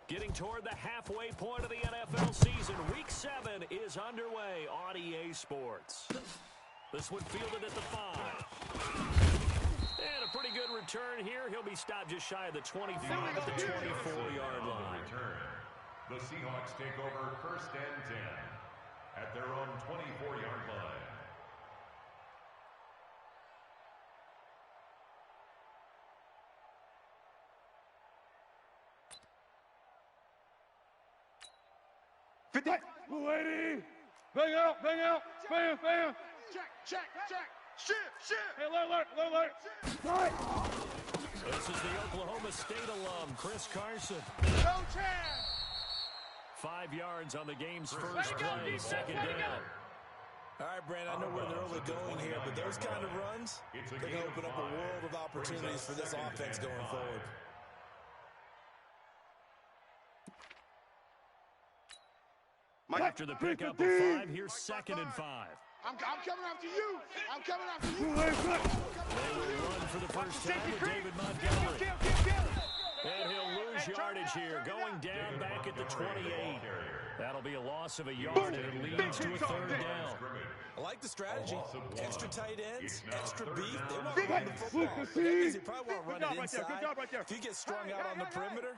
Getting toward the halfway point of the NFL season. Week 7 is underway on EA Sports. This one fielded at the 5. And a pretty good return here. He'll be stopped just shy of the 25 at the 24-yard line. The Seahawks take over 1st and 10 at their own 24-yard line. Lady, bang out, bam, bam. Check. Shift. Hey, alert. This is the Oklahoma State alum, Chris Carson. No chance. 5 yards on the game's first play, 2nd down. All right, Brandon, I know we're in the early going here, but those kind of runs, they can open up a world of opportunities for this offense going forward. After the pickup of 5, here's 2nd and 5. I'm coming after you. They will run for the first time with David Montgomery. And he'll lose yardage here, going down back at the 28. That'll be a loss of a yard, and it leads to a 3rd down. I like the strategy. Extra tight ends, extra beef. They want to run the football. That means they probably want to run it inside. If you get strung out on the perimeter,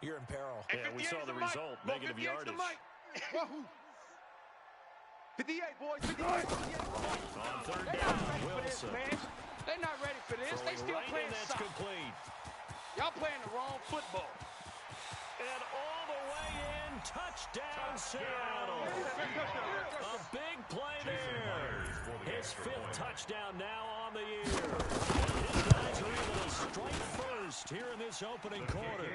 you're in peril. Yeah, we saw the result, negative yardage. 58, boys. 58. On 3rd down, Wilson. They're not ready for this. They still playing that's soft. complete. Y'all playing the wrong football. And all the way in, touchdown Seattle. A big play there. His 5th touchdown now on the year. His guys are able to strike first here in this opening quarter.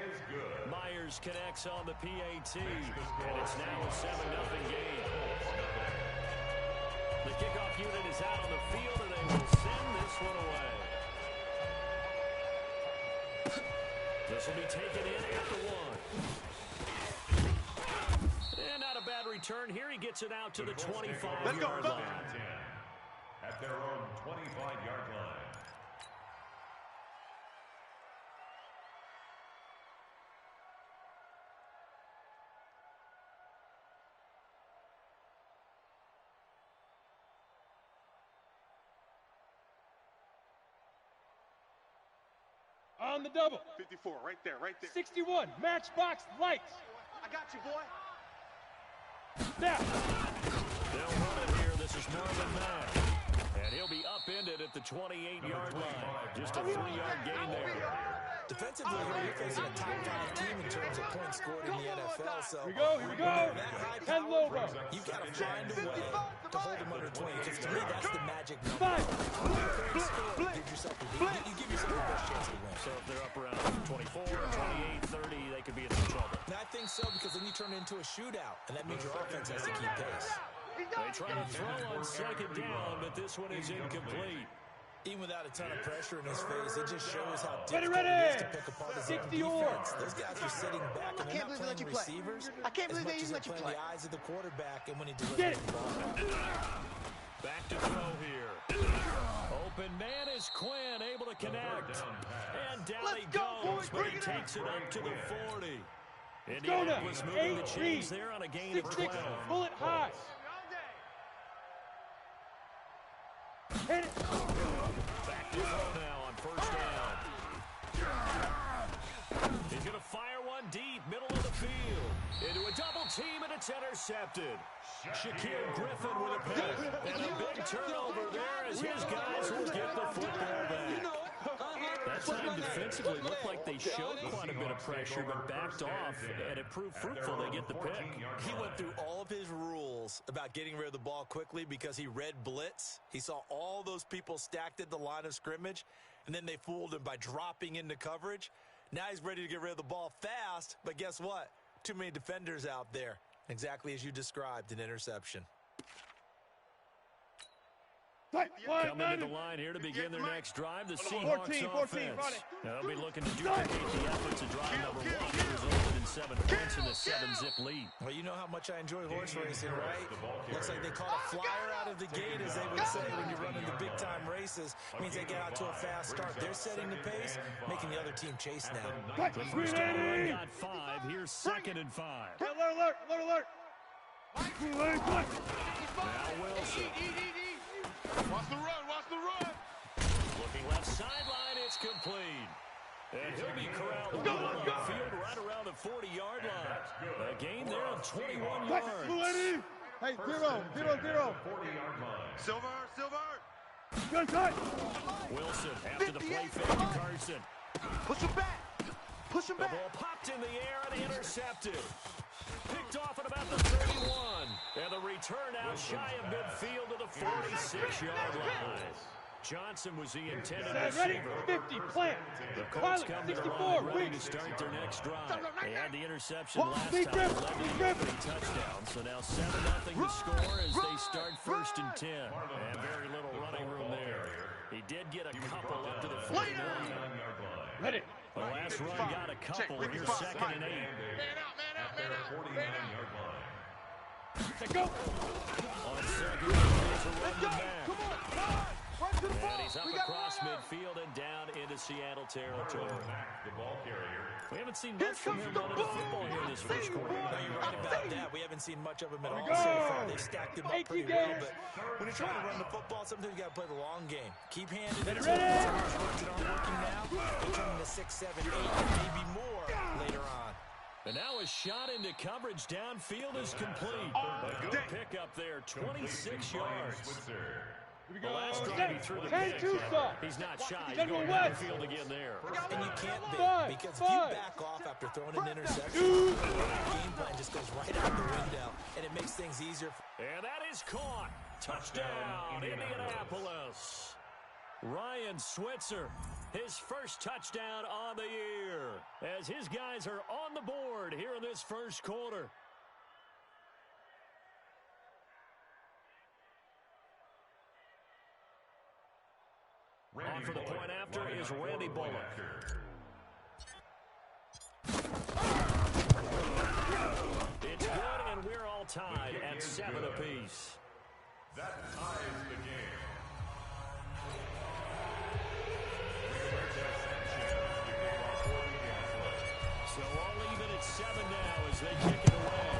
Myers connects on the PAT, and it's now a 7-0 game. The kickoff unit is out on the field, and they will send this one away. This will be taken in at the 1. And not a bad return here. He gets it out to the 25-yard line. At their own 25-yard line. On the double. 54, right there. 61, matchbox lights. I got you, boy. Snap. They'll run it here. This is Marvin Mack. And he'll be upended at the 28-yard line. Just a 3-yard gain there. Defensively, you're facing a top 5 team in terms of points scored in the NFL. So Here we go. That high Ken power, Lobo. you've got to find a way to hold them under 20. Because to me, that's the magic number. 5. You give yourself the best chance to win. So if they're up around 24, 28, 30, they could be in some trouble. And I think so, because then you turn it into a shootout, and that means your offense has to keep pace. They try to throw on 2nd down, but this one is incomplete. Even without a ton of pressure in his face, it just shows how difficult it is to pick apart his own defense. Those guys are sitting back, and they're not playing receivers as much as they're playing the eyes of the quarterback and when he delivers the ball. Back to throw here. Open man is Quinn, able to connect. And down he goes, but he takes it up to the 40. Indianapolis moving the chains there on a gain of 12. Bullet high. Hit it. Back to throw now on 1st down. He's going to fire one deep, middle of the field. Into a double team, and it's intercepted. Shaquille Griffin with a pick. And a big turnover there as his guys will get the football back. That time defensively looked like they showed quite a bit of pressure, but backed off, and it proved fruitful. They get the pick. He went through all of his rules about getting rid of the ball quickly because he read blitz. He saw all those people stacked at the line of scrimmage, and then they fooled him by dropping into coverage. Now he's ready to get rid of the ball fast, but guess what? Too many defenders out there. Exactly as you described, an interception. Coming to the line here to begin their next drive, the Seahawks offense. They'll be looking to duplicate the efforts of drive number 1. It resulted in 7 points in the 7th 7-zip lead. Well, you know how much I enjoy horse racing, right? Looks like they caught a flyer out of the gate, as they would say when you're running the big-time races. It means they get out to a fast start. They're setting the pace, making the other team chase now. The first down run got 5. Here's 2nd and 5. Alert, alert, alert. Now Wilson. Watch the run, watch the run. Looking left sideline, it's complete. And he'll be corralled in the middle of the field right around the 40-yard line. A gain there of 21 yards. Hey, zero. 40-yard line. Silver. Good cut. Wilson after the play fake to Carson. Push him back. Push him The back. ball popped in the air and intercepted. Picked off at about the 31. And the return out shy of midfield to the 46-yard line. Johnson was the intended Ready, receiver. 50, plant. The Colts Pilot, come to the 64, line ready wing. to start their next drive. They had the interception last Big time, rip, led to big the rip. opening touchdown. So now 7-0 to score as they start 1st and 10. And very little running room there. He did get a couple up to the 49. Ready. The last run got a couple. Here's 2nd and 8. At their 49-yard line. Let's go. On 2nd, it's a run to back. And he's up across midfield and down into Seattle territory. The ball carrier. We haven't seen much from him running the football here in this first quarter. No, you're right about that. We haven't seen much of him at all so far. They've stacked him up pretty well, but when you're trying to run the football, sometimes you got to play the long game. Keep handing it to him. Some of those runs that aren't working now, they turn into 6, 7, 8, and maybe more later on. And now a shot into coverage downfield is complete. A good pickup there, 26 yards. Here we The go. last drive he threw the pick. He's not shy. He's going down the field again there. And you can't be, because if you back off after throwing an interception, the game plan just goes right out the window, and it makes things easier. And that is caught. Touchdown, Indianapolis. Ryan Switzer, his first touchdown on the year, as his guys are on the board here in this first quarter. On for the point after is Randy Bullock. It's good, and we're all tied at 7 apiece. That ties the game. So all even at 7 now as they kick it away.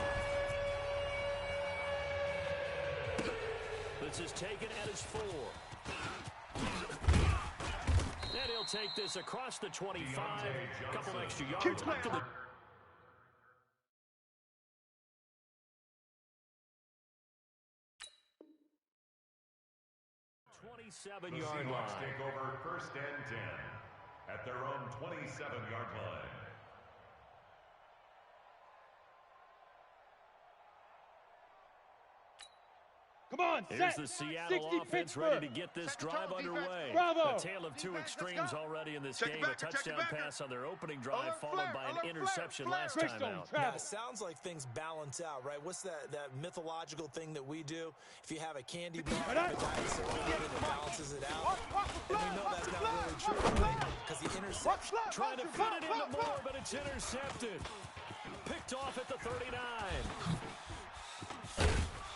This is taken at his 4. And he'll take this across the 25. A couple extra yards up to the 27-yard line. Take over 1st and 10 at their own 27-yard line. Come on, Here's set. the Seattle 60 offense Pittsburgh. ready to get this drive underway. Bravo. A tale of two extremes already in this game. A touchdown pass on their opening drive followed by an interception last time out. Now, it sounds like things balance out, right? What's that mythological thing that we do? If you have a candy bar, the guy is it balances it out. And we know that's not really true, right? Because the interception. Trying to fit it into more, but it's intercepted. Picked off at the 39.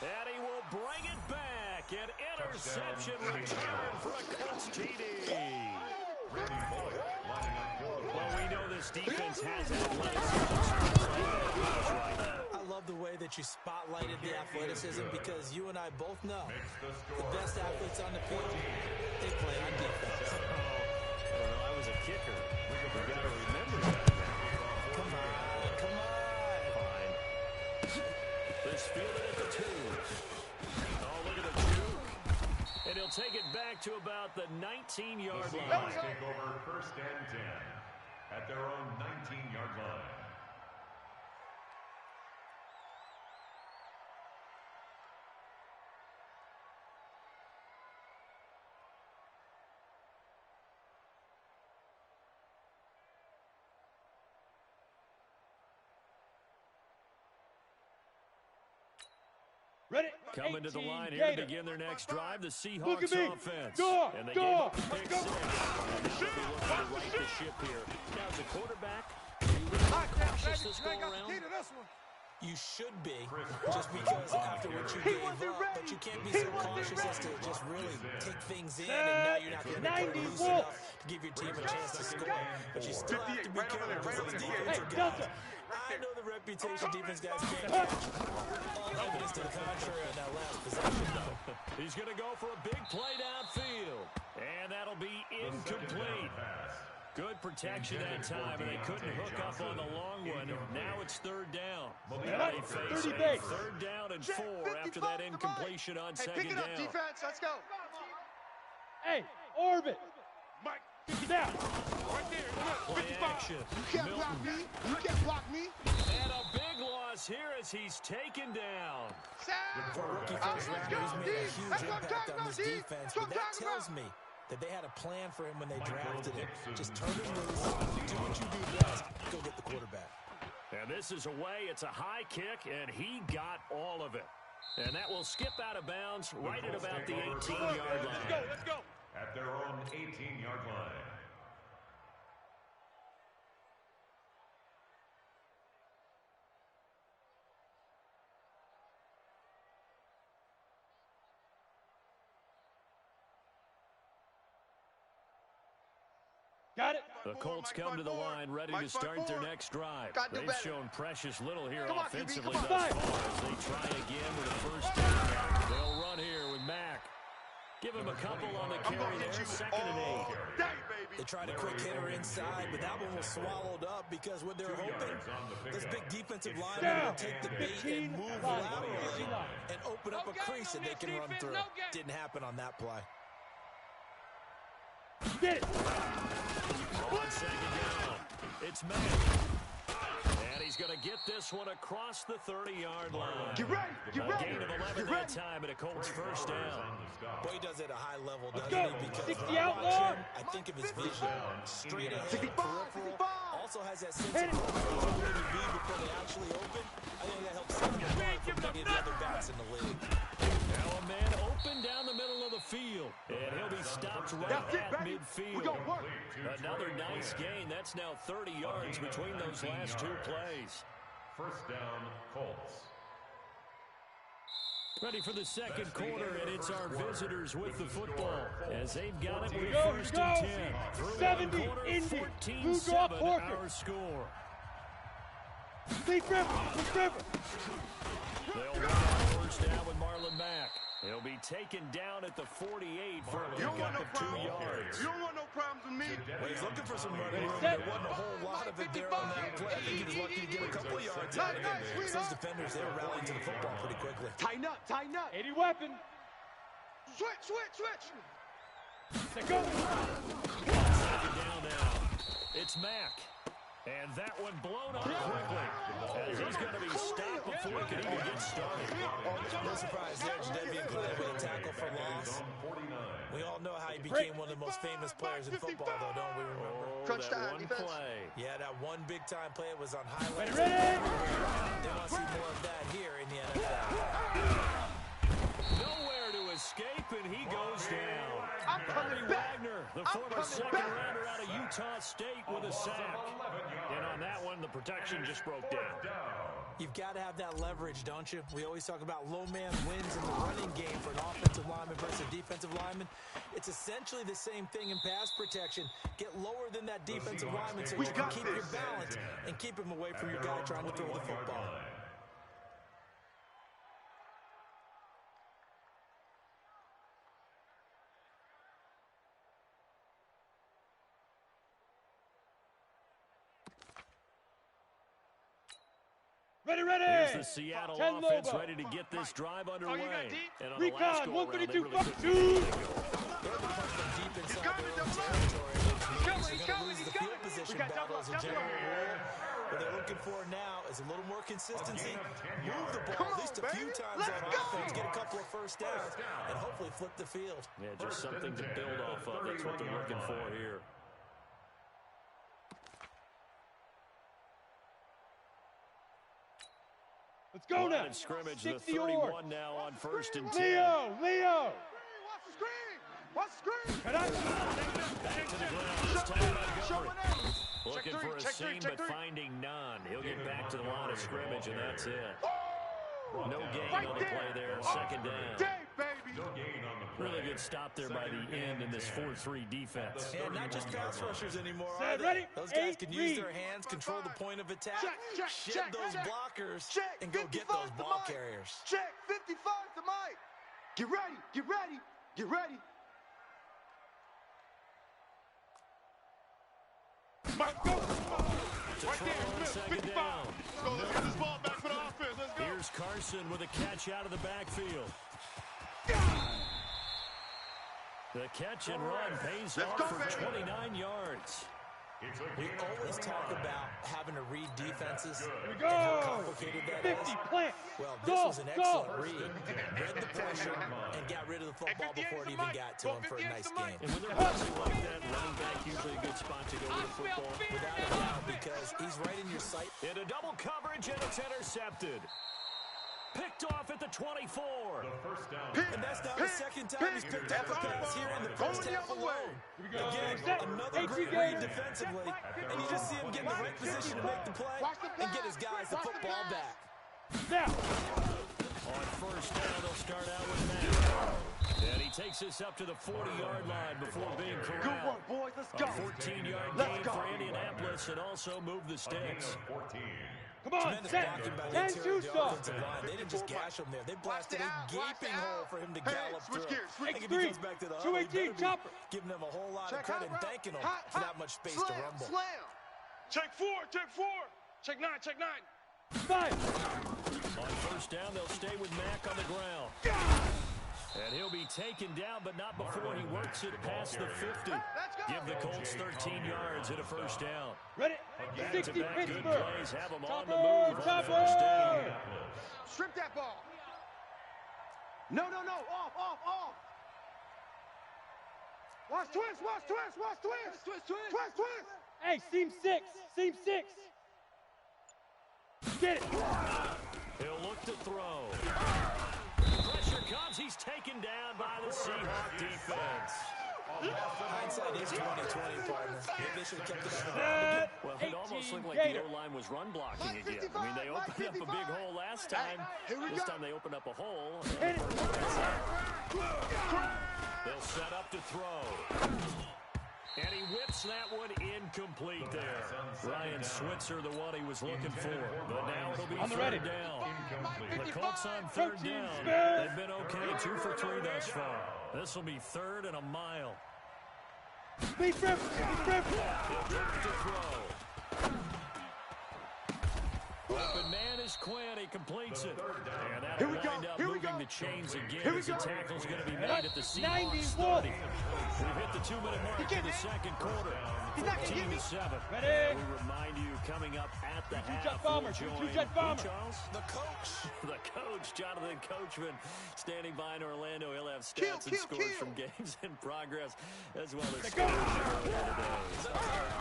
And he will bring it back. An interception return for a Colts TD. Well, we know this defense has athleticism. I love the way that you spotlighted the athleticism, because you and I both know the best athletes on the field, they play on defense. I don't know. I was a kicker. We've got to remember that now. Come on. Fine. This fielded at the 2. Oh, look at the juke. And he'll take it back to about the 19-yard line. Take over 1st and 10 at their own 19-yard line. Ready? Coming to the line here to Gator. begin their next drive, the Look at Seahawks me. offense. Go, And they go, gave up a pick go. 6. And now they'll be looking to right the ship here. Now, as a quarterback, are you a little cautious this go around? You should be, just because after what you gave up, but you can't be so cautious as to just really take things in, and now you're not going to be playing loose enough to give your team a chance to score. But you still have to be careful because those defensive guys, I know the reputation defense guys can't catch. All evidence to the contrary on that last possession, though. He's going to go for a big play downfield, and that'll be incomplete. Good protection that time, and they couldn't hook up on the long one. Now it's third down. They face a third down and 4 after that incompletion on second down. Pick it up, defense. Let's go. Hey, orbit. Mike, Down. right there. Play action. You can't block me. You can't block me. And a big loss here as he's taken down. For a rookie first rounder, he's made a huge impact on this defense, but that tells me that they had a plan for him when they drafted him. Just turn him loose, do what you do best, go get the quarterback. And this is away. It's a high kick, and he got all of it. And that will skip out of bounds right at about the 18-yard line. Let's go. At their own 18-yard line. Got it. The Colts come to the line ready to start their next drive. They've shown precious little here offensively thus far as they try again with a first down. They'll run here with Mack. Give him a couple on the carry there, 2nd and 8. They tried a quick hitter inside, but that one was swallowed up because what they're hoping, this big defensive lineman will take the bait and move laterally and open up a crease that they can run through. Didn't happen on that play. Get it. On second down, it's Mack. And he's going to get this one across the 30-yard line. Get ready. Get ready. A gain of 11 that time and a Colts first down. Boy, he does it at a high level, doesn't go. he? Because 60 when I watch outlaw. him, I think of his vision. Straight ahead, 65, peripheral. 65. Also has that sense of where they to be before they actually open. I think that helps set him apart from many of the other backs in the league. Now a man open down the middle of the field. And he'll be stopped right at midfield. Another nice gain. That's now 30 yards between those last two plays. First down, Colts. Ready for the second quarter, and it's our visitors with the football as they've got it with Go, first go. and 10. Through 70, one quarter, Indy. 14-7 our score. Deep river. They'll run out first down with Marlon Mack. He'll be taken down at the 48 for a pickup of 2 yards. You don't want no problems with me. Well, he's looking for some running room. There wasn't a whole lot of it there on that play. I think he was lucky to get a couple of yards out of it. Those defenders, they were rallying to the football pretty quickly. Tighten up. 80 weapon. Switch. Let's go. Second down now. It's Mack. And that one blown up quickly. As he's going to be stopped before he can even get started. No surprise there. Jaded being cleared with a tackle for loss. We all know how he became one of the most famous players in football, though, don't we remember? Crunch that time, one defense. play. Yeah, that one big-time play was on highlights. Ready. They want to see more of that here in the NFL. Nowhere to escape, and he goes down. I'm coming back. Wagner, the former second-rounder out of Utah State with a sack. And on that one, the protection just broke down. You've got to have that leverage, don't you? We always talk about low man wins in the running game for an offensive lineman versus a defensive lineman. It's essentially the same thing in pass protection. Get lower than that defensive lineman so you can keep your balance and keep him away from your guy trying to throw the football. Ready. Here's the Seattle offense ready to get this drive underway. And on the last Recon, go-around, they 132, really took two. They're deep inside their own territory. They're going to lose the field position battle as a general rule. What they're looking for now is a little more consistency. Move the ball at least a few times on offense, get a couple of first downs, and hopefully flip the field. Yeah, just something to build off of. That's what they're looking for here. Let's go now. Line of scrimmage, the 60 31 now on first and 10. Leo. Watch the screen. Back to the ground. This time Montgomery. Looking for a seam, but finding none. He'll get back to the line of scrimmage, and that's it. No gain on the play there. Second down. No gain on the play. Really good stop there by the end in this 4-3 defense. And not just pass rushers anymore, Set, are they? ready, Those guys eight, can use read. their hands, control the point of attack, Check, shed those blockers, and go get those ball carriers. Check, 55 to Mike. Get ready, get ready, get ready. Mike, go. Right there, second down. Let's go, let's get this ball back for the offense. Let's go. Here's Carson with a catch out of the backfield. The catch and run pays off for 29 yards. We always talk about having to read defenses Here we and go. how complicated that 50, is. plant. Well, Go, this was an excellent go. read. Read the pressure and got rid of the football before it even got to him for a nice game. And when they're passing like that, running back usually a good spot to go with the football. Without a doubt, because he's right in your sight. Into double coverage, and it's intercepted. Picked off at the 24. The first down. And that's not the second time he's picked up a pass here in the first half alone. Again, another great read defensively. And you just see him get in the right position to make the play and get his guys the football back. Now. On first down, they'll start out with Matt. And he takes us up to the 40-yard line before being corralled. Good work, boys. Let's go. A 14-yard Let's gain go. for Indianapolis, and also move the sticks. 14. Come on, Tremendous set. blocking by the And interior shoot of the off. offensive line. They didn't just gash him there. They blasted a gaping hole for him to gallop switch through. gears, I switch think if he gears. goes back to the huddle, he 218, better be chopper. giving him a whole lot of Check credit and hot route. thanking him Hot, for hot. that much space Slam, to rumble. Slam. Check four, check four. Check nine, check nine. 5. On first down, they'll stay with Mack on the ground. And he'll be taken down, but not before he works it past the 50. Give the Colts 13 yards and a first down. Ready? Back-to-back 60, good Pittsburgh. plays have them on Chopper, the move on chopper. first down. Strip that ball. No, no, no. Off, off, off. Watch twist, watch twist, watch twist. Twist, twist. Twist, twist. Hey, seam 6. Seam 6. Get it. He'll look to throw. Pressure comes. He's taken down by the Seahawk defense. Hindsight is 20/20, partner. Maybe they should have kept it on. Set. Well, it almost looked like Gator. the O-line was run blocking again. I mean, they opened up a big hole last time. This time they opened up a hole. Hit it. They'll set up to throw. And he whips that one incomplete there. Ryan Switzer, the one he was looking for. But now it'll be On the third ready. down. Incomplete. The Colts on third Protein down. Smith. They've been okay, 2 for 3 thus far. This will be third and a mile. Speed trip. Speed trip. He'll look to throw. Open man is Quinn. He completes it. And that'll wind up moving the chains again as the tackle's going to be made at the Seahawks 30. We've hit the 2-minute mark in the second quarter. 14-7. Ready? We remind you, coming up at the half, Two-jet we'll bomber, join two-jet bomber. who, Charles? The coach. The coach, Jonathan Coachman, standing by in Orlando. He'll have stats and scores from games in progress, as well as scores earlier today.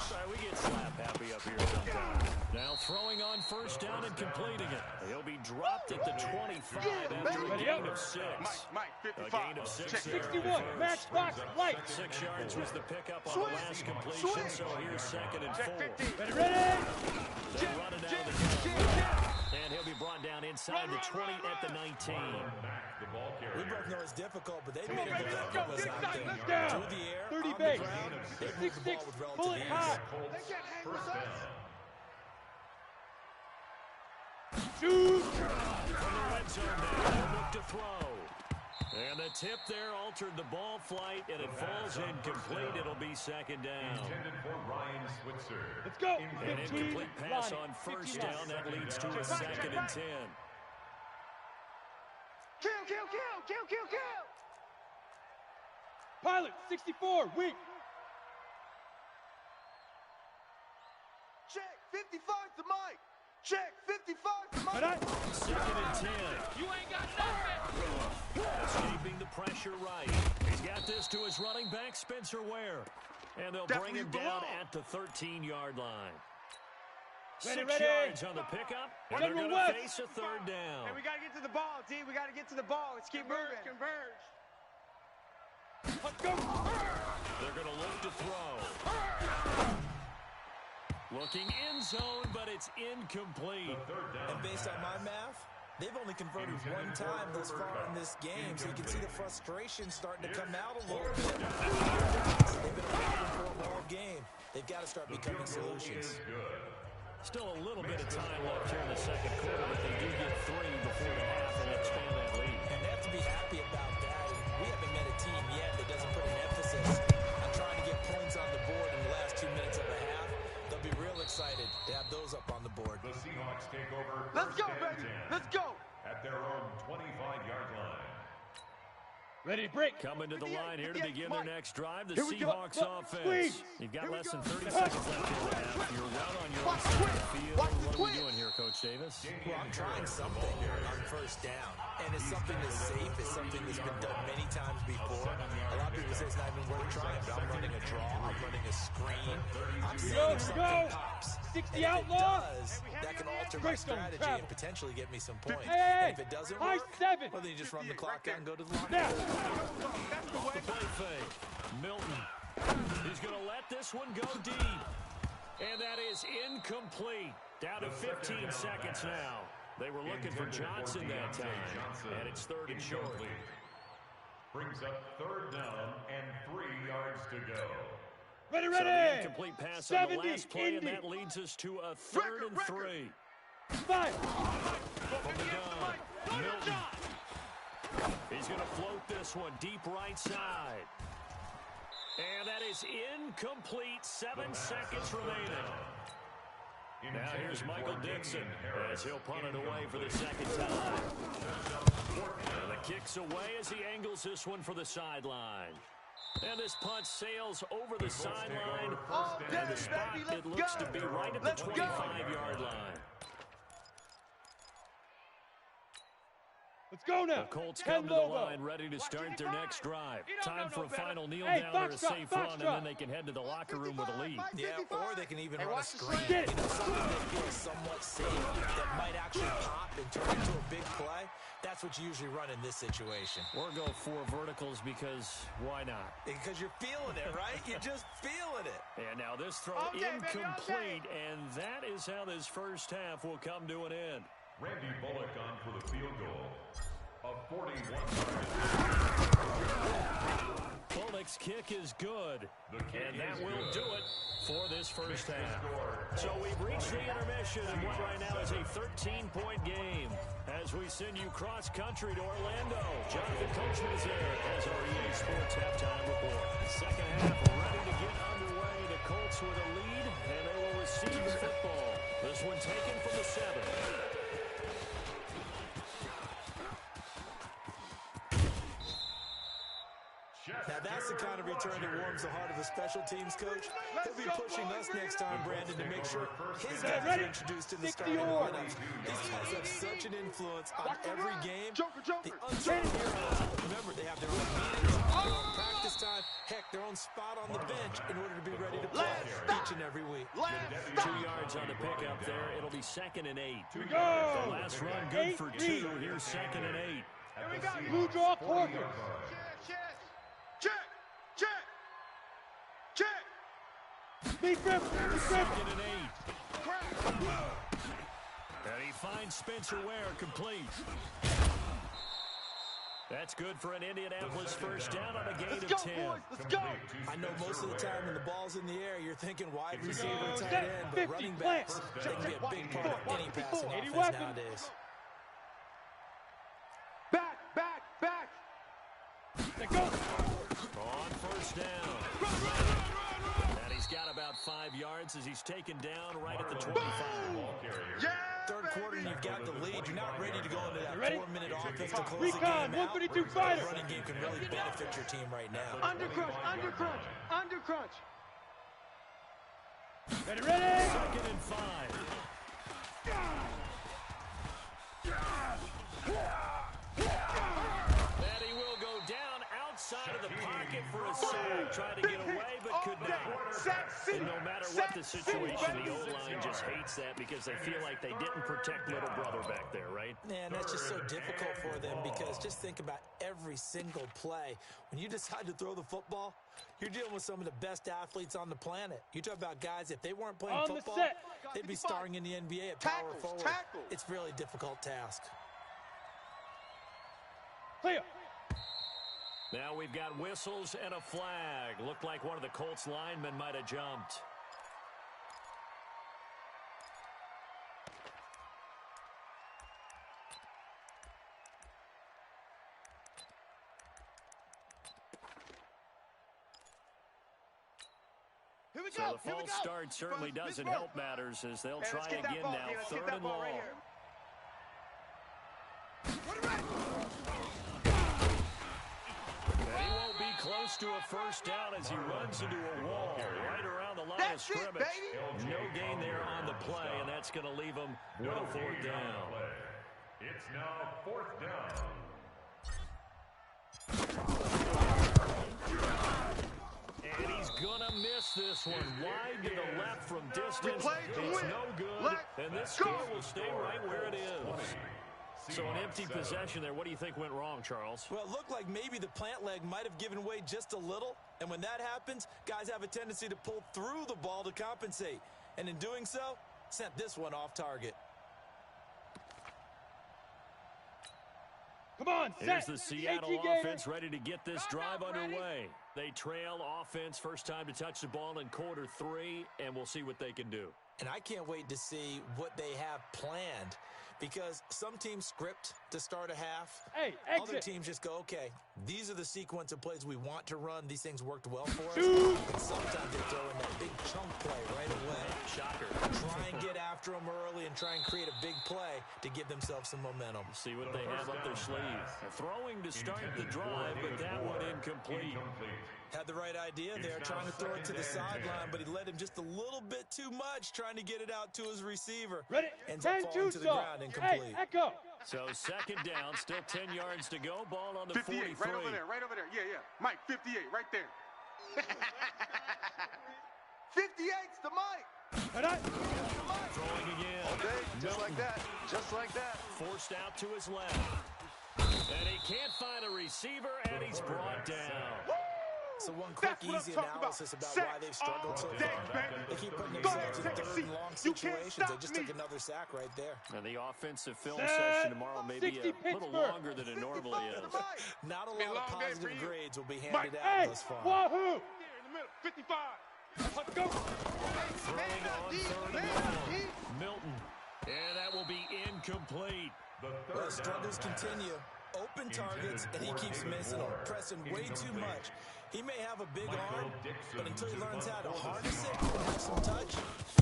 Sorry, we get slap happy up here sometimes. Now throwing on first down and completing it. He'll be dropped at the 25 after a gain of 6. Mike, A 55. gain of 6 there. 61. Matchbox light. 6 yards was the pickup on the last completion, so here's second and 4. Ready, ready. They'll run it out of the gun. And he'll be brought down inside the 20 at the 19. Back the ball We carrier. both know it's difficult, but they made it look Let's go, effortless get out inside, there. let's go. Through the air, 30 on the base. ground, they moved the 66. ball with Pull relative it ease. high. Colts first down. Shoot. From the red zone now, they'll look to throw. And the tip there altered the ball flight, and it falls incomplete. It'll be second down. Intended for Ryan Switzer. Let's go. An 15. incomplete pass Lonnie, on first 59. down. That leads to a second and 10. Kill, kill, kill, kill, kill, kill. Pilot, 64. Weak. Check, 55 to Mike. Check, 55 to Mike. Ready? Second and 10. You ain't got nothing. Escaping the pressure right. He's got this to his running back, Spencer Ware. And they'll bring him down at the 13-yard line. Ready, 6 ready. yards on the pickup, and they're General going to West. face a third down. Hey, we got to get to the ball, D. We got to get to the ball. Let's keep moving. Converge. Let's go. They're going to look to throw. Looking in zone, but it's incomplete. And based on my math, they've only converted one time thus far in this game, so you can see the frustration starting to come out a little bit. They've been around for all game. They've got to start becoming solutions. Still a little bit of time left here in the second quarter, but they do get 3 before the half and expand that lead. And they have to be happy about that. We haven't met a team yet that doesn't put an emphasis on trying to get points on the board in the last 2 minutes of a half. They'll be real excited to have those up on the board. The Seahawks take over. Let's go, baby. Let's go. At their own 25-yard line. Ready to break. Coming to the line here to begin their next drive, the Here we go. Seahawks offense. Squeeze. You've got less than 30 seconds left in the half. You're well on your own side of the field. What are we doing here, Coach Davis? Well, I'm trying something on first down. And it's something that's safe. It's something that's been done many times before. A lot of people say it's not even worth trying, but I'm running a draw. I'm running a screen. I'm seeing if something pops. 60 and outlaw. If it does, that can alter my strategy and potentially get me some points. Hey, and if it doesn't high work, 7. well, then you just run the clock out and go to the locker Now. room. Off the play fake. Milton. He's going to let this one go deep. And that is incomplete. Down to 15 seconds now. They were looking for Johnson that time. And it's 3rd and short. Brings up 3rd down and 3 yards to go. Ready, So ready. the incomplete pass on the 70, last play, and Indy. that leads us to a 3rd and 3. 5. From the gun, Milton. He's going to float this one deep right side. And that is incomplete. 7 seconds remaining. Now here's Michael Dixon as he'll punt it away for the second time. And the kick's away as he angles this one for the sideline. And this punt sails over the sideline. And the spot, it looks to be right at the 25-yard line. Let's go now. The Colts 10 come to the logo. line ready to start their next drive. Time for a final kneel Hey, down or box a drop, safe box run, drop. and then they can head to the locker room with a lead. Yeah, or they can even run a screen. Get it. You know, something that feels somewhat safe that might actually pop and turn into a big play. That's what you usually run in this situation. Or go 4 verticals because why not? Because you're feeling it, right? You're just feeling it. And now this throw All day, baby, all incomplete, and that is how this first half will come to an end. Randy Bullock on for the field goal. A 41. Bullock's kick is good, and that will do it for this first half. So we've reached the intermission in what right now is a 13-point game. As we send you cross-country to Orlando, Jonathan Coachman is there as our EA Sports halftime report. Second half ready to get underway. The Colts with a lead, and they will receive the football. This one taken from the 7. Now, that's the kind of return that warms the heart of a special teams coach. He'll be pushing us next time, Brandon, to make sure his guys are introduced to the starting lineups. These guys have such an influence on every game. The unsung heroes. Remember, they have their own meetings, their own practice time, heck, their own spot on the bench in order to be ready to play each and every week. 2 yards on the pickup there. It'll be 2nd and 8. Go. The last run good for 2. Here's 2nd and 8. Here we go. Blue draw corker. Check. Check. Check. Check. Big grip. Big grip. 2nd and 8. And he finds Spencer Ware complete. That's good for an Indianapolis first down on a gain of 10. Let's go, boys. Let's go. I know most of the time when the ball's in the air, you're thinking wide receiver, tight Set, end, 50, but running plant. backs, they can be a big part of any passing 80 offense weapon. nowadays. Back. Let go. On first down. And he's got about 5 yards as he's taken down right at the 25. Yeah. Third quarter, you've got the lead. You're not ready to go into that ready? 4-minute offense to close Recon, the game out. 152 The fighter. running game can really benefit your team right now. Undercrunch. Ready, ready. 2nd and 5. And he will go down outside of the pocket for a sack. Trying to get away, but could not. And no matter what the the situation, the O-line just hates that because they feel like they didn't protect little brother back there, right? Man, that's just so difficult for them because just think about every single play. When you decide to throw the football, you're dealing with some of the best athletes on the planet. You talk about guys, if they weren't playing football, they'd be starring in the NBA at power forward. It's a really difficult task. Clear. Now we've got whistles and a flag. Looked like one of the Colts linemen might have jumped. Here we So go. the false start certainly doesn't help matters as they'll try again now. Third and long. And he won't be close to a first down as he runs into a wall right around the line of scrimmage. No gain there on the play, and that's going to leave him with a fourth down. It's now fourth down. And he's going to miss this one. Wide to the left from distance. It's no good. And this score will stay right where it is. So an empty possession there. What do you think went wrong, Charles? Well, it looked like maybe the plant leg might have given way just a little. And when that happens, guys have a tendency to pull through the ball to compensate. And in doing so, sent this one off target. Come on, here's the Seattle offense ready to get this drive underway. They trail offense first time to touch the ball in quarter 3, and we'll see what they can do. And I can't wait to see what they have planned because some teams script to start a half. Hey, other teams just go, okay, these are the sequence of plays we want to run. These things worked well for us. And sometimes they throw in that big chunk play right away. Shocker. Try and get after them early and try and create a big play to give themselves some momentum. See what they have up their sleeve. Throwing to start the drive, but that one incomplete. Had the right idea there, trying to throw it to the sideline, but he led him just a little bit too much, trying to get it out to his receiver. Ends up falling to the ground incomplete. Hey, echo. So second down, still 10 yards to go. Ball on the 58, 43. right over there, right over there. Yeah, yeah. Mike, 58, right there. 58's the Mike. Throwing again. Okay, just like that. Just like that. Forced out to his left. And he can't find a receiver, and he's brought down. So one quick, easy analysis about why they've struggled so far. They keep putting themselves in third and long situations. They just took another sack right there. And the offensive film session tomorrow may be a little longer than it normally is. Not a lot of positive grades will be handed out thus far. Wahoo! In the middle, 55. Let's go. Throwing on third and long. Milton. And that will be incomplete. Well, struggles continue. Open targets, and he keeps missing them, pressing way too much. He may have a big arm, but until he learns how to harness it and have some touch,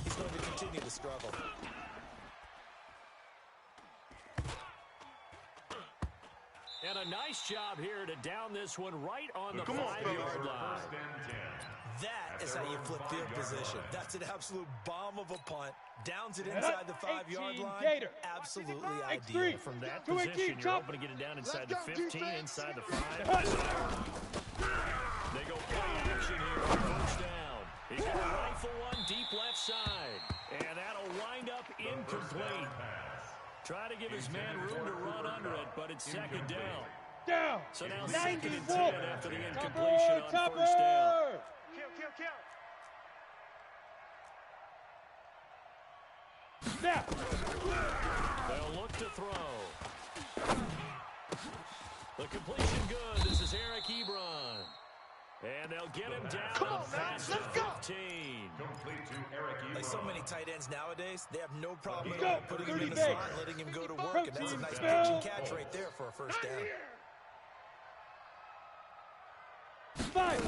he's going to continue to struggle. And a nice job here to down this one right on the 5-yard line. That is how you flip field position. That's an absolute bomb of a punt. Downs it inside the 5-yard line. Absolutely ideal. From that position, you're hoping to get it down inside the 15, inside the 5. They go play action here for first down. He's going to rifle one deep left side. And that'll wind up incomplete. Try to give his man room to run under it, but it's second down. Down. So now second and 10 after the incompletion on first down. Kill. Snap. They'll look to throw. The completion good. This is Eric Ebron. And they'll get him down past the 15. Complete to Eric Ebron. Like so many tight ends nowadays, they have no problem at all putting him in the slot and letting him go to work. And that's a nice pitch and catch right there for a first down. 5.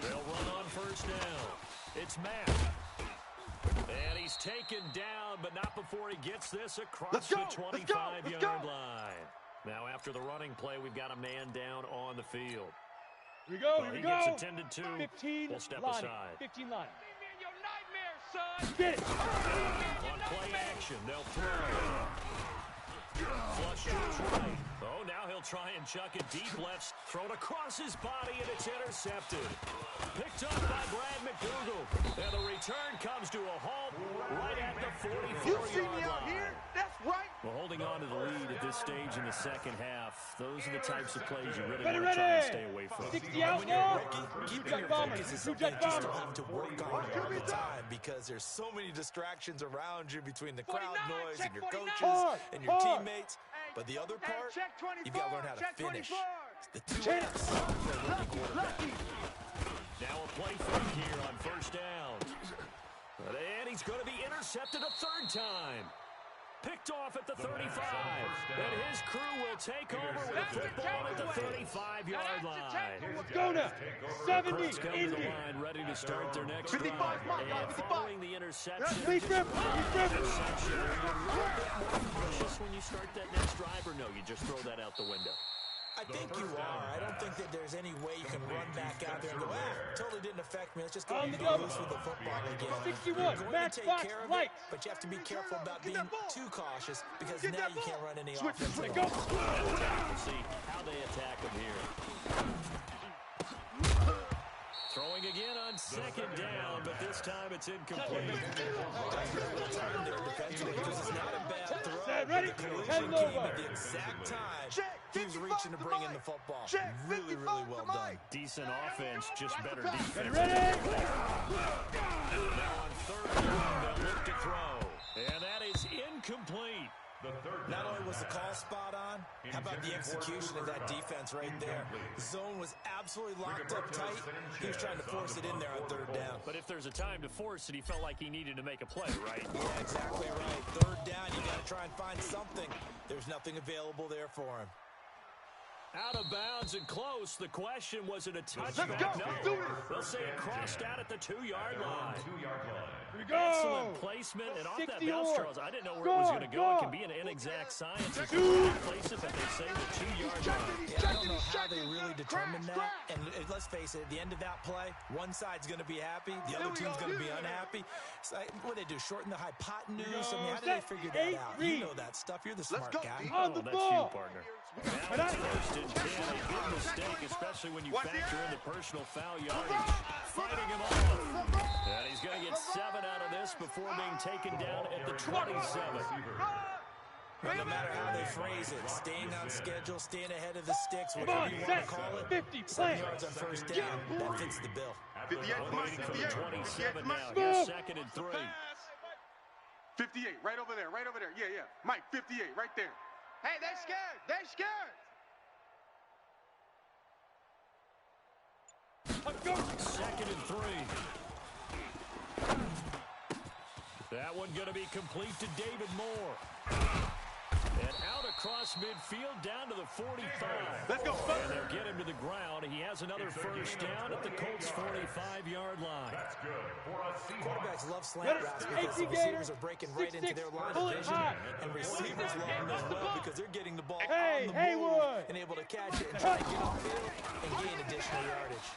They'll run on first down. It's Matt. And he's taken down, but not before he gets this across the 25-yard line. Now, after the running play, we've got a man down on the field. Here we go, He gets attended to. 15 We'll step line. aside. 15 line. Your nightmare, son. Get it. On play action, they'll throw. Flush to his right. Oh, now he'll try and chuck it deep left, thrown across his body, and it's intercepted. Picked up by Brad McDougal. And the return comes to a halt right at the 44-yard line. That's right. Well, holding on to the lead at this stage in the second half, those are the types of plays you really want to try and stay away from. 60 out now. Keeping your focus is something that you still have to work on all the time because there's so many distractions around you between the crowd noise and your coaches and your teammates. But the other part, you've got to learn how to finish. The two F's. Now a play fake here on first down. And he's going to be intercepted a third time. Picked off at the 35. And his crew will take over with the football at the 35-yard line. Go now. 70. Colts come to the line, ready to start their next drive. And following the interception, Interception. just when you start that next drive, or no, you just throw that out the window? I think you are. I don't think that there's any way you can run back out there and go, totally didn't affect me. Let's just go and be loose with the football again. 61, You're going match to take box, care of light. it, but you have to be careful about being too cautious because now you can't run any offense. Go. We'll see how they attack him here. Throwing again on second down, but this time it's incomplete. It's not a bad throw. Ready? The collision came at the exact time he was reaching to bring in the football. Really, really well done. Decent offense, just better defense. Ready? Now on third down, they'll look to throw. And that is incomplete. Not only was the call spot on, how about the execution of that defense right there? The zone was absolutely locked up tight. He was trying to force it in there on third down. But if there's a time to force it, he felt like he needed to make a play, right? Yeah, exactly right. Third down, you got to try and find something. There's nothing available there for him. Out of bounds and close. The question, was it a touchback? No. They'll say it crossed out at the 2-yard line. Here we go. Excellent placement. And off that bounce, Charles, I didn't know where it was going to go. It can be an inexact science. It's place it, but they say the 2-yard line. Yeah, I don't know how they really determined that. And let's face it, at the end of that play, one side's going to be happy, the other team's going to be unhappy. So, what do they do, shorten the hypotenuse? I mean, how did they figure that out? You know that stuff. You're the smart guy. On the That's ball. you, partner. Now it's first and 10. A big mistake, especially when you factor in the personal foul yardage. Fighting him off. And he's going to get 7 out of this before being taken down at the 27. Well, no matter how they phrase it, staying on schedule, staying ahead of the sticks, whatever you want to call it, 7 yards on first down, that fits the bill. Waiting for the 27 now. Here's second and 3. 58, right over there, right over there. Yeah, yeah. Mike, 58, right there. Hey, they're scared. They're scared. Second and 3. That one going to be complete to David Moore. And out across midfield down to the 45. Let's go. And they'll get him to the ground. He has another first down at the Colts' 45-yard line. That's good for a Quarterbacks love slant routes because the receivers are breaking right into their line of vision. And receivers love them as well because they're getting the ball on the move and able to catch it and try to get upfield and gain additional yardage.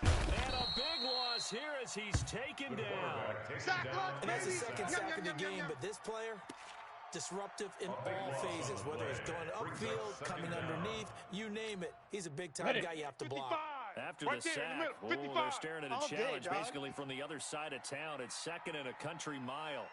And a big loss here as he's taken down. And that's the second sack of the game, but this player, disruptive in all phases, whether it's going upfield, coming underneath, you name it. He's a big-time guy you have to block. After the sack, they're staring at a challenge basically from the other side of town. It's second and a country mile.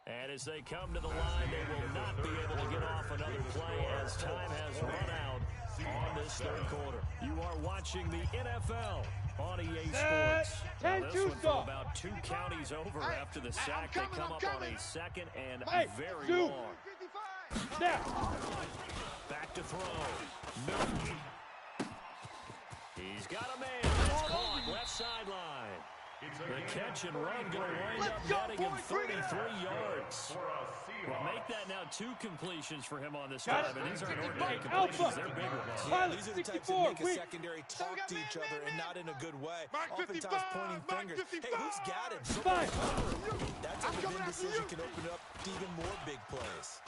And as they come to the line, they will not be able to get off another play as time has run out on this third quarter. You are watching the NFL on EA Sports. Now this one from about 2 counties over after the sack. They come up on a second and very long. Back to throw. Milton. He's got a man. That's caught left sideline. The catch and run going to wind up netting him 33 yards. Well, make that now 2 completions for him on this drive, and these aren't ordinary completions. They're big ones. Yeah, these are the types that make a secondary talk to each other and not in a good way. Oftentimes pointing fingers. Hey, who's got it? Somebody cover him. That's how the decision can open up to even more big plays.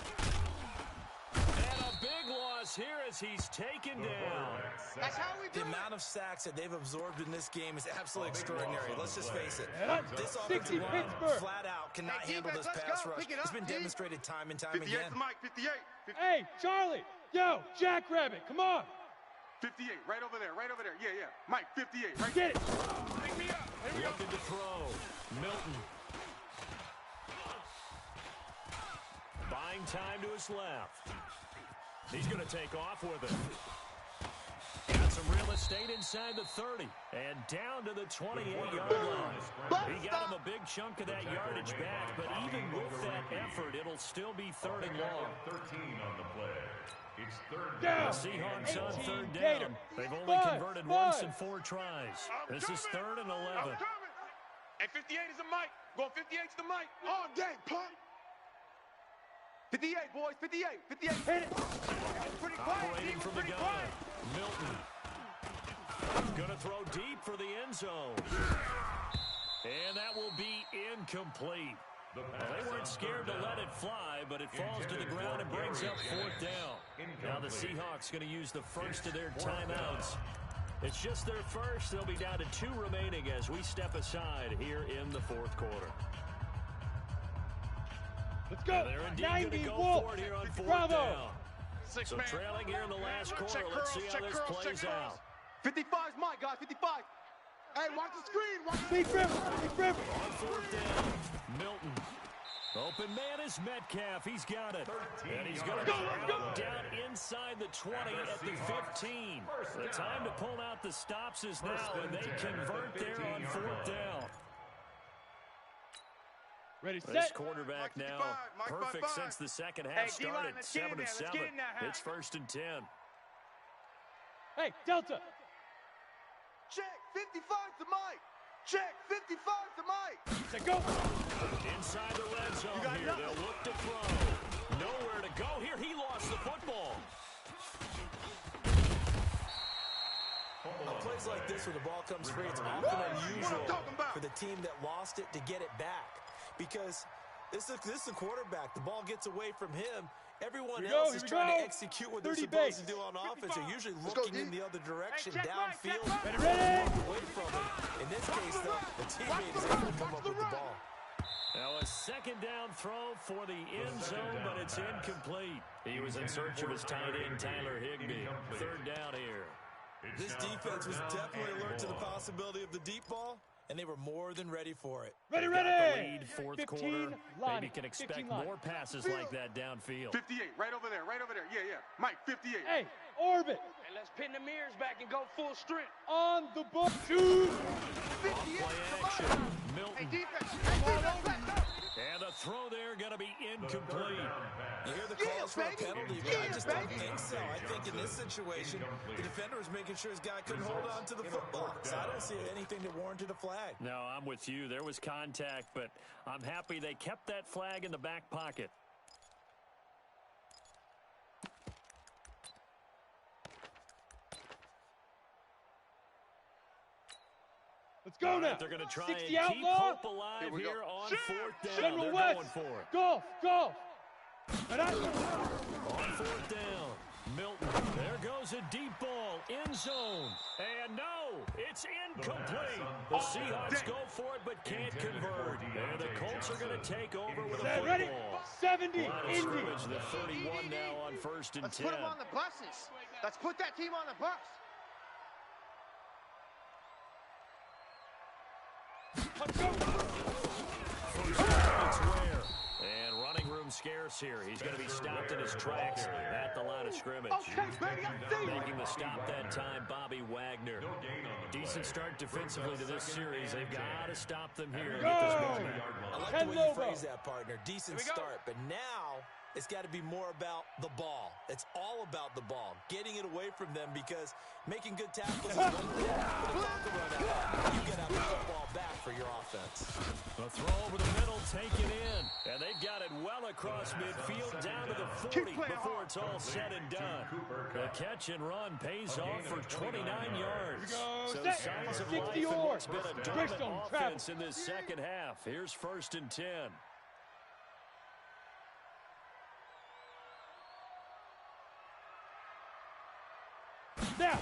And a big loss here as he's taken down. That's how we do The it. amount of sacks that they've absorbed in this game is absolutely extraordinary. Let's just face it. This 60 offensive line Pittsburgh. flat out cannot Hey, handle this defense, let's pass go. rush. Pick it It's up, been D. demonstrated time and time 58 again. to Mike, 58. Hey, Charlie. Yo, Jackrabbit, come on. 58, right over there, right over there. Yeah, yeah. Mike, 58, right Get it. Pick me up. Here we go. Looking to throw. Milton. Buying time to his left. He's going to take off with it. Got some real estate inside the 30. And down to the 28-yard line. He got him a big chunk of that yardage back, but even with that effort, it'll still be third and long. 13 on the play. It's third Down. The Seahawks on 18 third Gator. down. They've only converted once in 4 tries. This is third and 11. I'm coming. And 58 is a Mike. Going 58 to the Mike. All day, punk. 58, boys, 58, 58. Hit it. Pretty quiet, Operating team. from the Pretty gun. quiet. Milton. Gonna throw deep for the end zone. And that will be incomplete. Well, they weren't scared to let it fly, but it falls to the ground and brings up fourth down. Now the Seahawks going to use the first of their timeouts. It's just their first. They'll be down to 2 remaining as we step aside here in the fourth quarter. Let's go. And they're indeed going to 90 go Wolf. for it here on fourth Bravo. down. Six So man. trailing here in the last quarter. Check Let's see curls, how check this curls, plays check out. 55 is Mike, guys, 55. Hey, watch the screen. Watch the Big River. Big River. On fourth down, Milton. Open man is Metcalf. He's got it. And he's going to go down inside the 20 at the 15. The time to pull out the stops is now, and they convert there on fourth down. Ready, This set. quarterback Mike now 55, Mike perfect 55. since the second Hey, half D-line, started. let's get in there. Let's 7-7. get in there, It's first and 10. Hey, Delta. Check, 55 to Mike. Check, 55 to Mike. Say go. Inside the red zone got here. nothing. They'll look to throw. Nowhere to go here. He lost the football. On plays like this where the ball comes free, it's often unusual for the team that lost it to get it back. Because this is a quarterback. The ball gets away from him. Everyone else is trying to execute what they're 30 supposed to base. do on offense. They're usually Let's go, looking in D. the other direction, Hey, check right, check downfield, right. Ready? away from it. In this case, though, the teammate is able to come up with the ball. Now a second down throw for the end zone, but it's incomplete. He was in search of his tight end, Tyler Higbee. Third down here. This defense was definitely alert to the possibility of the deep ball, and they were more than ready for it. Ready, Got the ready. lead, fourth 15 quarter. line. Maybe can expect 15 line. more passes like that downfield. 58, right over there, right over there. Yeah, yeah. Mike, 58. Hey, orbit. And let's pin the mirrors back and go full strength. On the ball. Shoot. 58 Play to action. Mike. Milton. Hey, defense. Hey, defense. And the throw there going to be incomplete. You hear the Yeah, calls for a baby. penalty, but Yeah, I just don't baby. think so. I think in this situation, the defender was making sure his guy couldn't hold on to the football. So I don't see anything that warranted a flag. No, I'm with you. There was contact, but I'm happy they kept that flag in the back pocket. Let's go now. They're going to try 60 and keep outlaw. hope alive we go. here on fourth down. General They're West. going for it. Golf. Golf. And I. On fourth down, Milton. There goes a deep ball, end zone. And no, it's incomplete. The Seahawks go for it but can't convert. And the Colts are going to take over with a Set, ready. football. 70. Line of Indy. scrimmage, the 31 now on first and Let's 10. put them on the buses. Let's put that team on the bus. Let's go. It's Ware. And running room scarce here. He's going to be stopped in his tracks at the line of scrimmage. Okay, baby, I'm seeing. Making the stop that time, Bobby Wagner. Decent start defensively to this series. They've got to stop them here at this moment. I like Ken the way you Lobo. phrase that, partner. Decent Here we go. start, but now it's got to be more about the ball. It's all about the ball, getting it away from them, because making good tackles is one thing, but if Falcon run out, you got to have the football back for your offense. The throw over the middle, taken in. And they've got it well across midfield, down to the 40 before it's all said and done. The catch and run pays off for 29 yards. So Set. signs of 60 life in or. what's been a dominant Bristol, offense in this second half. Here's first and 10. Snap.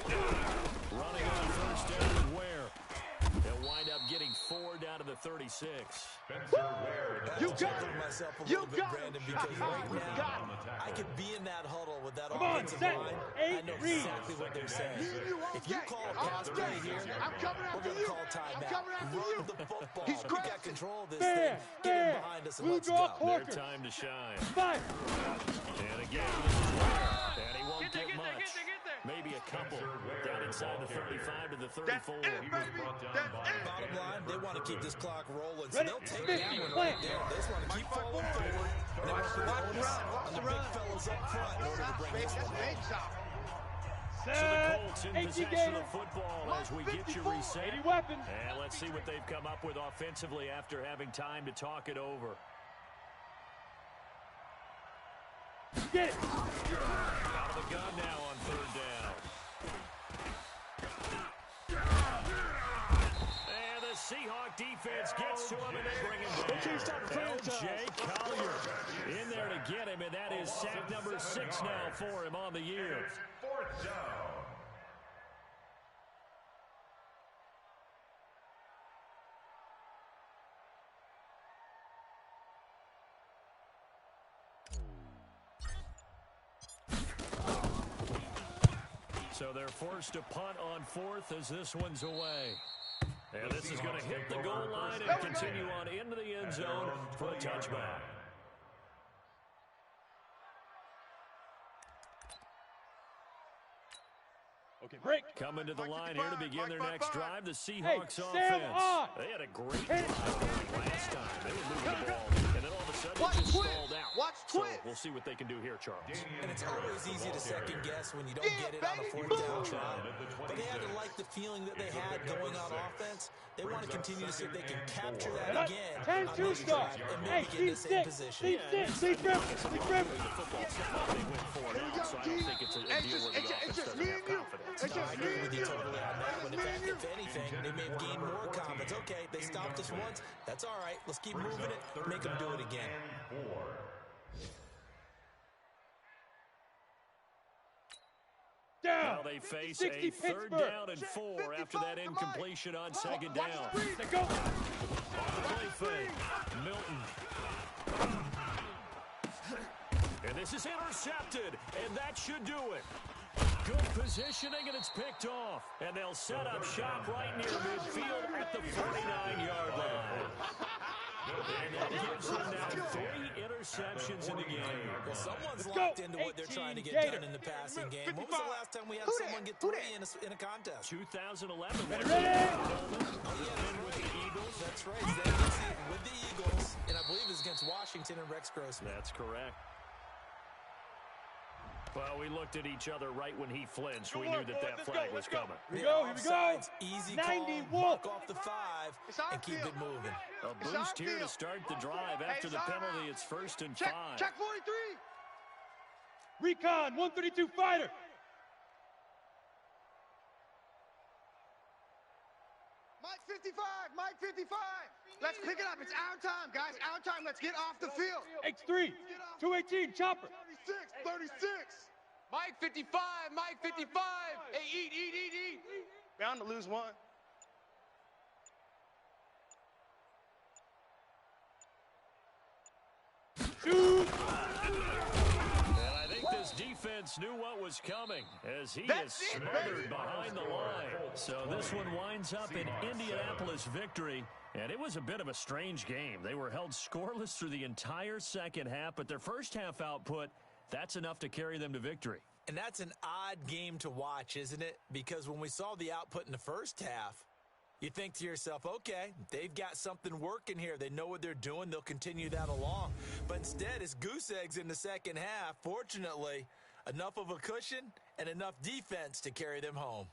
Running on first down and Ware. They'll wind up getting 4 down to the 36. You got it. Myself a little bit, Brandon, because right now I could be in that huddle with that offensive line. I know exactly what they're saying. If you call a pass play here, we're going to call timeout. Run the football. We got control of this thing. Get him behind us and let's go. Their time to shine. And again, this is Ware. And he won't get much. Maybe a couple down inside the 35 to the 34. Bottom line, they want to keep this clock rolling, so they'll take that one right there. They just want to keep falling forward. And they want to put the onus on the big fellas up front in order to bring this one home. So the Colts in possession of football as we get you reset. And let's see what they've come up with offensively after having time to talk it over. Get it! Out of the gun now on third down. And the Seahawk defense gets to him and they bring him down. Jay Collier in there to get him, and that is sack number 6 now for him on the year. Fourth down. So they're forced to punt on 4th as this one's away. And this is going to hit the goal line and continue on into the end zone for a touchback. Okay, break. Coming to the line here to begin their next drive, the Seahawks offense. They had a great drive last time. They were moving the ball, and then all of a sudden it just stalled out. So we'll see what they can do here, Charles. And it's always easy to second guess when you don't get it on a 4th down try. But they had to like the feeling that they had going on offense. They want to continue to see if they can capture that again on this drive and maybe get in the same position. They win 4 now, so I don't think it's a deal where the offense doesn't have confidence. No, I agree with you totally on that one. In fact, if anything, they may have gained more confidence. Okay, they stopped us once. That's all right. Let's keep moving it. Make them do it again. Now they face a 3rd down and 4 after that incompletion on 2nd down. On the play fake, Milton. And this is intercepted, and that should do it. Good positioning, and it's picked off. And they'll set up shop right near midfield at the 49-yard line. And that gives them now 3 interceptions in the game. Well, someone's locked into what they're trying to get done in the passing game. When was the last time we had someone get 3 in a contest? 2011. With the Eagles. That's right. With the Eagles. And I believe it was against Washington and Rex Grossman. That's correct. Well, we looked at each other right when he flinched. We knew that flag was coming. Here we go. Easy call, walk off the 5, and keep it moving. A boost here to start the drive. After the penalty, it's 1st and 5. Check 43. Recon, 132 fighter. Mike 55, Mike 55. Let's pick it up. It's our time, guys. Our time. Let's get off the field. X3, 218, chopper. 36. Mike 55, Mike 55. Hey, eat. Bound to lose one. Shoot. And I think this defense knew what was coming as he is smothered behind the line. So this one winds up in Indianapolis victory. And it was a bit of a strange game. They were held scoreless through the entire second half, but their first half output, that's enough to carry them to victory. And that's an odd game to watch, isn't it? Because when we saw the output in the first half, you think to yourself, okay, they've got something working here. They know what they're doing. They'll continue that along. But instead, it's goose eggs in the second half. Fortunately, enough of a cushion and enough defense to carry them home.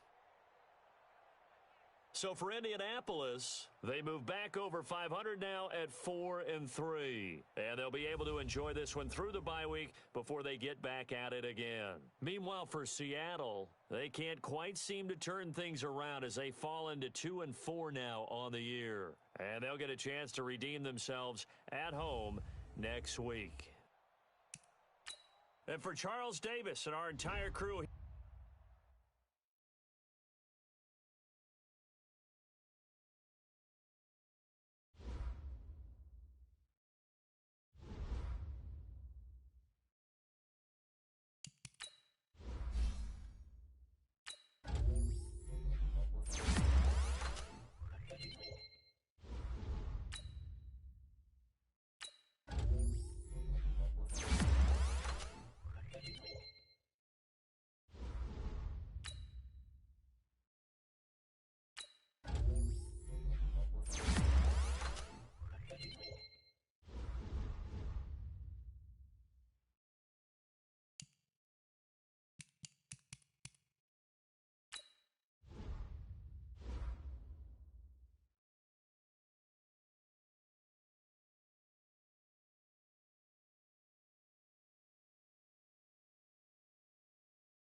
So for Indianapolis, they move back over 500 now at 4-3. And they'll be able to enjoy this one through the bye week before they get back at it again. Meanwhile, for Seattle, they can't quite seem to turn things around as they fall into 2-4 now on the year. And they'll get a chance to redeem themselves at home next week. And for Charles Davis and our entire crew...